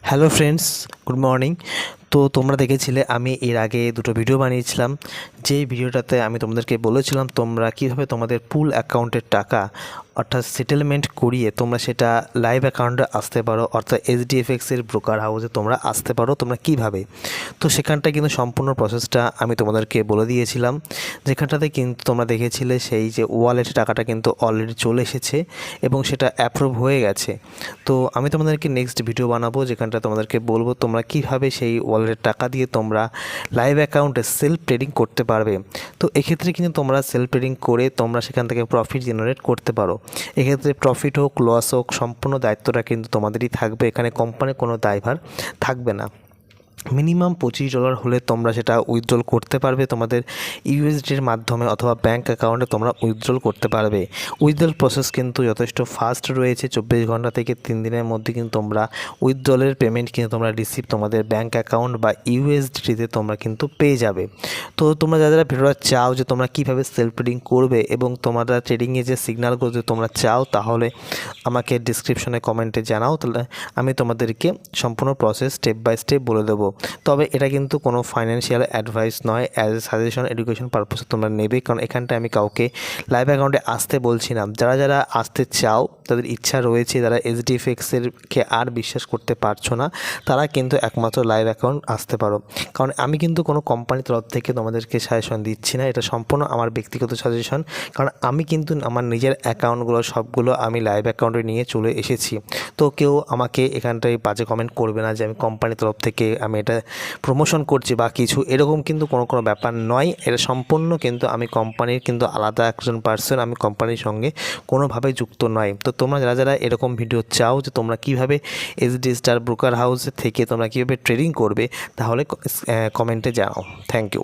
Hello friends, good morning. তো তোমরা দেখেছিলে আমি এর আগে দুটো ভিডিও বানিয়েছিলাম। যেই ভিডিওটাতে আমি তোমাদেরকে বলেছিলাম তোমরা কীভাবে তোমাদের পুল অ্যাকাউন্টের টাকা অর্থাৎ সেটেলমেন্ট করিয়ে তোমরা সেটা লাইভ অ্যাকাউন্টে আসতে পারো, অর্থাৎ এইচডিএফএক্সের ব্রোকার হাউসে তোমরা আসতে পারো তোমরা কীভাবে। তো সেখানটায় কিন্তু সম্পূর্ণ প্রসেসটা আমি তোমাদেরকে বলে দিয়েছিলাম, যেখানটাতে কিন্তু তোমরা দেখেছিলে সেই যে ওয়ালেট টাকাটা কিন্তু অলরেডি চলে এসেছে এবং সেটা অ্যাপ্রুভ হয়ে গেছে। তো আমি তোমাদেরকে নেক্সট ভিডিও বানাবো যেখানটা তোমাদেরকে বলবো তোমরা কীভাবে সেই ওয়ালেটের টাকা দিয়ে তোমরা লাইভ অ্যাকাউন্টে সেলফ ট্রেডিং করতে পারবে। তো এক্ষেত্রে কিন্তু তোমরা সেলফ ট্রেডিং করে তোমরা সেখান থেকে প্রফিট জেনারেট করতে পারো। এক্ষেত্রে প্রফিট হোক লস হোক সম্পূর্ণ দায়িত্বটা কিন্তু তোমাদেরই থাকবে, এখানে কোম্পানির কোনো দায়ভার থাকবে না। মিনিমাম $25 হলে তোমরা সেটা উইথড্রল করতে পারবে তোমাদের ইউএসডির মাধ্যমে অথবা ব্যাঙ্ক অ্যাকাউন্টে তোমরা উইথড্রল করতে পারবে। উইথড্রল প্রসেস কিন্তু যথেষ্ট ফাস্ট রয়েছে, 24 ঘন্টা থেকে 3 দিনের মধ্যে কিন্তু তোমরা উইথড্রলের পেমেন্ট কিন্তু তোমরা রিসিভ তোমাদের ব্যাঙ্ক অ্যাকাউন্ট বা ইউএসডিতে তোমরা কিন্তু পেয়ে যাবে। তো তোমরা যারা ভিডিওটা চাও যে তোমরা কীভাবে সেলফ ট্রেডিং করবে এবং তোমরা ট্রেডিংয়ে যে সিগন্যালগুলো যদি তোমরা চাও তাহলে আমাকে ডিসক্রিপশনে কমেন্টে জানাও, তাহলে আমি তোমাদেরকে সম্পূর্ণ প্রসেস স্টেপ বাই স্টেপ বলে দেবো। তবে এটা কিন্তু কোনো ফাইন্যান্সিয়াল অ্যাডভাইস নয়, অ্যাজ এ সাজেশন এডুকেশন পারপাসে তোমরা নেবে, কারণ এখানটায় আমি কাউকে লাইভ অ্যাকাউন্টে আসতে বলছি না। যারা যারা আসতে চাও, তাদের ইচ্ছা রয়েছে, যারা এইচডিএফএক্সেরকে আর বিশ্বাস করতে পারছো না, তারা কিন্তু একমাত্র লাইভ অ্যাকাউন্ট আসতে পারো। কারণ আমি কিন্তু কোনো কোম্পানির তরফ থেকে তোমাদেরকে সাজেশন দিচ্ছি না, এটা সম্পূর্ণ আমার ব্যক্তিগত সাজেশন। কারণ আমি কিন্তু আমার নিজের অ্যাকাউন্টগুলো সবগুলো আমি লাইভ অ্যাকাউন্টে নিয়ে চলে এসেছি। তো কেউ আমাকে এখানটায় বাজে কমেন্ট করবে না যে আমি কোম্পানির তরফ থেকে আমি এটা প্রমোশন করছি বা কিছু, এরকম কিন্তু কোনো ব্যাপার নয়। এটা সম্পূর্ণ কিন্তু আমি কোম্পানির কিন্তু আলাদা একজন পার্সন, আমি কোম্পানির সঙ্গে কোনোভাবে যুক্ত নয়। তো তোমরা যারা যারা এরকম ভিডিও চাও যে তোমরা কীভাবে এইচডি স্টার ব্রোকার হাউস থেকে তোমরা কীভাবে ট্রেডিং করবে, তাহলে কমেন্টে জানাও। Thank you.